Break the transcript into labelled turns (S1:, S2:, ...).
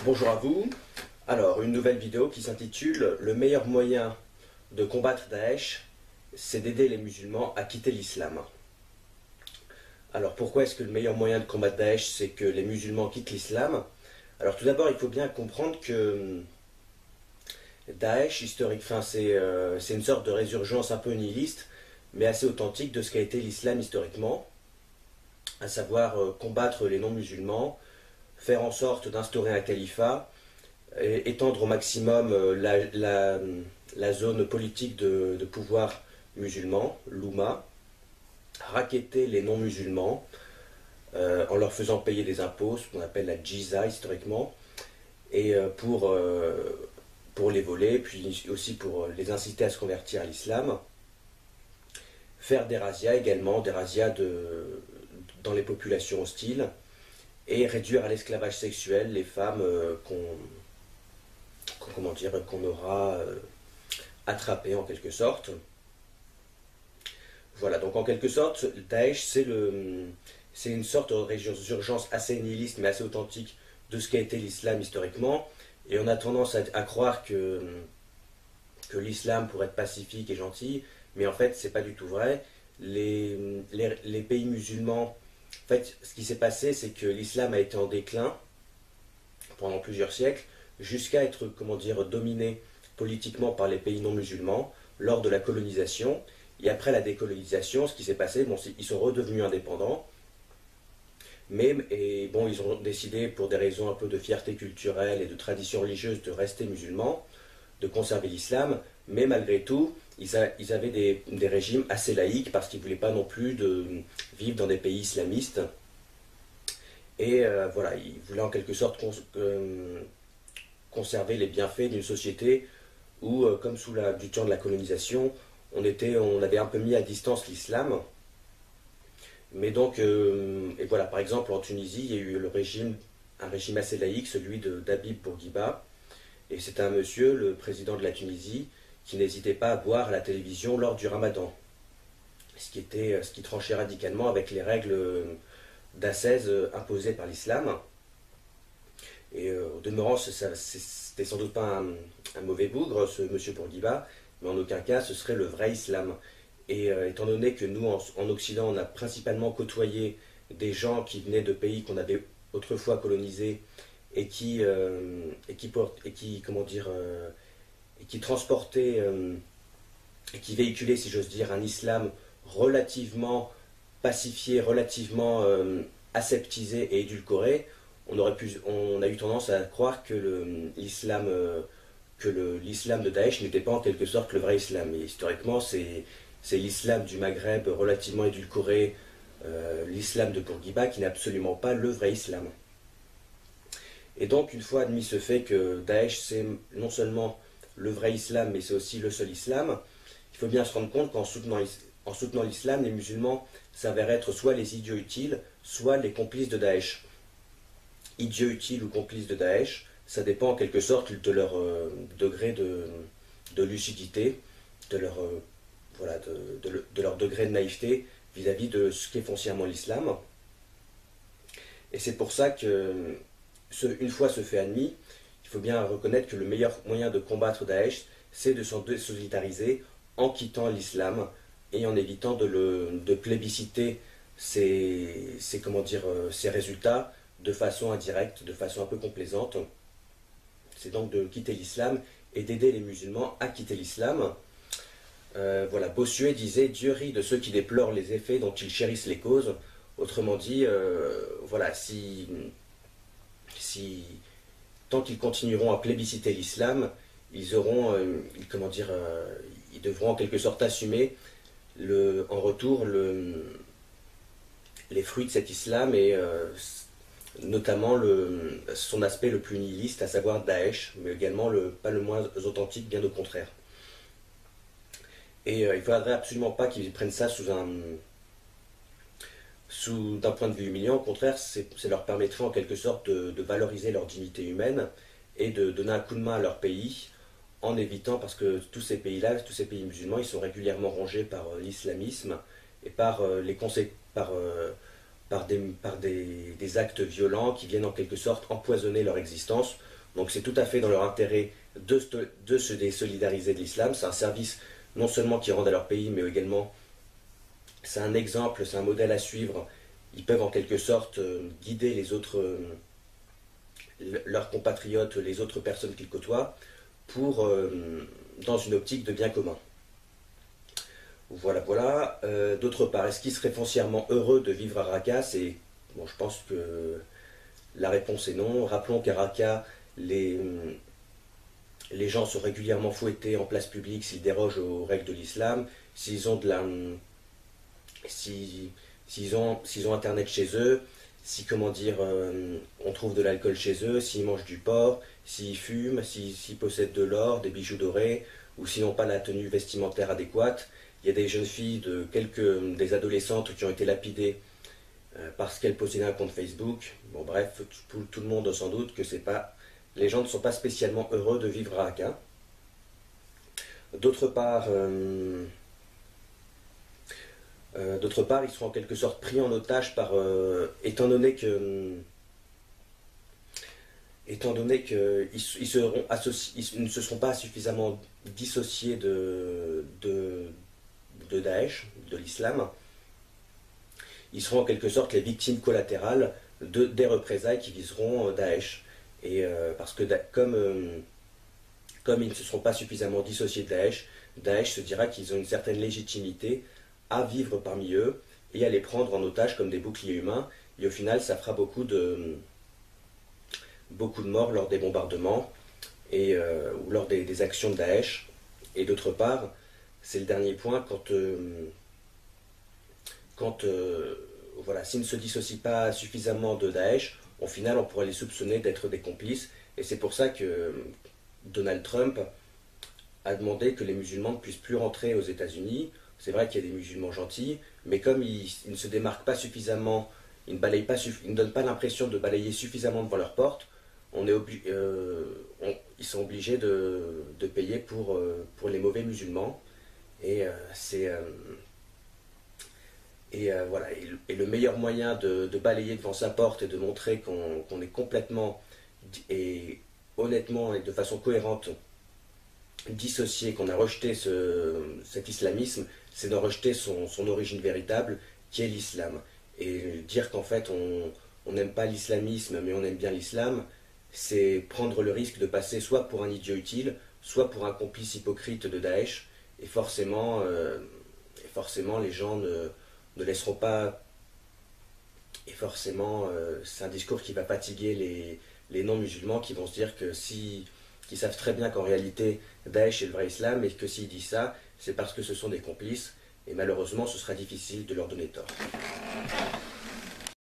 S1: Bonjour à vous. Alors, une nouvelle vidéo qui s'intitule Le meilleur moyen de combattre Daesh, c'est d'aider les musulmans à quitter l'islam. Alors, pourquoi est-ce que le meilleur moyen de combattre Daesh, c'est que les musulmans quittent l'islam? Alors, tout d'abord, il faut bien comprendre que Daesh, historique, c'est une sorte de résurgence un peu nihiliste, mais assez authentique de ce qu'a été l'islam historiquement, à savoir combattre les non-musulmans, faire en sorte d'instaurer un califat, et étendre au maximum la zone politique de pouvoir musulman, l'Oumma, racketter les non-musulmans en leur faisant payer des impôts, ce qu'on appelle la djiza historiquement, et pour les voler, puis aussi pour les inciter à se convertir à l'islam. Faire des razzias également, des razzias dans les populations hostiles, et réduire à l'esclavage sexuel les femmes qu'on aura attrapées en quelque sorte. Voilà, donc en quelque sorte, Daesh, c'est une sorte de résurgence assez nihiliste mais assez authentique de ce qu'a été l'islam historiquement. Et on a tendance à croire que l'islam pourrait être pacifique et gentil, mais en fait, c'est pas du tout vrai. Les pays musulmans, en fait, ce qui s'est passé, c'est que l'islam a été en déclin pendant plusieurs siècles, jusqu'à être, comment dire, dominé politiquement par les pays non musulmans lors de la colonisation. Et après la décolonisation, ce qui s'est passé, bon, ils sont redevenus indépendants, bon, ils ont décidé, pour des raisons un peu de fierté culturelle et de tradition religieuse, de rester musulmans, de conserver l'islam, mais malgré tout, ils avaient des régimes assez laïques parce qu'ils ne voulaient pas non plus vivre dans des pays islamistes. Et voilà, ils voulaient en quelque sorte conserver les bienfaits d'une société où, comme du temps de la colonisation, on avait un peu mis à distance l'islam. Mais donc, et voilà, par exemple en Tunisie, il y a eu un régime assez laïque, celui d'Habib Bourguiba. Et c'était un monsieur, le président de la Tunisie, qui n'hésitait pas à boire à la télévision lors du ramadan. Ce qui tranchait radicalement avec les règles d'ascèse imposées par l'islam. Et au demeurant, c'était sans doute pas un mauvais bougre, ce monsieur Bourguiba, mais en aucun cas ce serait le vrai islam. Et étant donné que nous, en Occident, on a principalement côtoyé des gens qui venaient de pays qu'on avait autrefois colonisés et qui transportaient et qui véhiculaient, si j'ose dire, un islam relativement pacifié, relativement aseptisé et édulcoré, on a eu tendance à croire que l'islam de Daesh n'était pas en quelque sorte le vrai islam. Et historiquement, c'est l'islam du Maghreb relativement édulcoré, l'islam de Bourguiba, qui n'est absolument pas le vrai islam. Et donc, une fois admis ce fait que Daesh, c'est non seulement le vrai islam, mais c'est aussi le seul islam, il faut bien se rendre compte qu'en soutenant l'islam, les musulmans s'avèrent être soit les idiots utiles, soit les complices de Daesh. Idiots utiles ou complices de Daesh, ça dépend en quelque sorte de leur degré de lucidité, de leur, de leur degré de naïveté vis-à-vis de ce qu'est foncièrement l'islam. Et c'est pour ça que, une fois ce fait admis, il faut bien reconnaître que le meilleur moyen de combattre Daesh, c'est de s'en désolidariser en quittant l'islam et en évitant de plébisciter ses résultats de façon indirecte, de façon un peu complaisante. C'est donc de quitter l'islam et d'aider les musulmans à quitter l'islam. Voilà, Bossuet disait « Dieu rit de ceux qui déplorent les effets dont ils chérissent les causes ». Autrement dit, voilà, tant qu'ils continueront à plébisciter l'islam, ils devront en quelque sorte assumer en retour les fruits de cet islam et notamment son aspect le plus nihiliste, à savoir Daesh, mais également pas le moins authentique, bien au contraire. Et il ne faudrait absolument pas qu'ils prennent ça d'un point de vue humiliant. Au contraire, ça leur permettrait en quelque sorte de valoriser leur dignité humaine et de donner un coup de main à leur pays, en évitant, parce que tous ces pays-là, tous ces pays musulmans, ils sont régulièrement rongés par l'islamisme et par des actes violents qui viennent en quelque sorte empoisonner leur existence, Donc c'est tout à fait dans leur intérêt de se désolidariser de l'islam. C'est un service non seulement qu'ils rendent à leur pays, mais également c'est un exemple, c'est un modèle à suivre. Ils peuvent en quelque sorte guider les autres, leurs compatriotes, les autres personnes qu'ils côtoient, pour, dans une optique de bien commun. Voilà, voilà. D'autre part, est-ce qu'ils seraient foncièrement heureux de vivre à Raqqa? Bon, je pense que la réponse est non. Rappelons qu'à Raqqa, les gens sont régulièrement fouettés en place publique s'ils dérogent aux règles de l'islam, s'ils ont de la, s'ils ont internet chez eux, si comment dire, on trouve de l'alcool chez eux, s'ils mangent du porc, s'ils fument, s'ils possèdent de l'or, des bijoux dorés, ou s'ils n'ont pas la tenue vestimentaire adéquate. Il y a des jeunes filles, des adolescentes qui ont été lapidées parce qu'elles possédaient un compte Facebook. Bon bref, tout le monde sans doute que c'est pas, les gens ne sont pas spécialement heureux de vivre à Raqqa. D'autre part, ils seront en quelque sorte pris en otage par, étant donné qu'ils ils ne se seront pas suffisamment dissociés de Daesh, de l'islam, ils seront en quelque sorte les victimes collatérales des représailles qui viseront Daesh. Et parce que comme ils ne se seront pas suffisamment dissociés de Daesh, Daesh se dira qu'ils ont une certaine légitimité à vivre parmi eux et à les prendre en otage comme des boucliers humains. Et au final, ça fera beaucoup de morts lors des bombardements ou lors des actions de Daesh. Et d'autre part, c'est le dernier point, voilà, s'ils ne se dissocient pas suffisamment de Daesh, au final, on pourrait les soupçonner d'être des complices. Et c'est pour ça que Donald Trump a demandé que les musulmans ne puissent plus rentrer aux États-Unis. C'est vrai qu'il y a des musulmans gentils, mais comme ils ne se démarquent pas suffisamment, ils ne donnent pas l'impression de balayer suffisamment devant leur porte, ils sont obligés de payer pour les mauvais musulmans. Et voilà. Et le meilleur moyen de balayer devant sa porte et de montrer qu'on est complètement et honnêtement et de façon cohérente dissocié, qu'on a rejeté cet islamisme, c'est d'en rejeter son origine véritable, qui est l'islam. Et dire qu'en fait on n'aime pas l'islamisme mais on aime bien l'islam, c'est prendre le risque de passer soit pour un idiot utile, soit pour un complice hypocrite de Daesh, et forcément les gens ne laisseront pas, et forcément c'est un discours qui va fatiguer les non-musulmans qui vont se dire que qui savent très bien qu'en réalité Daesh est le vrai islam et que s'ils disent ça, c'est parce que ce sont des complices, et malheureusement ce sera difficile de leur donner tort.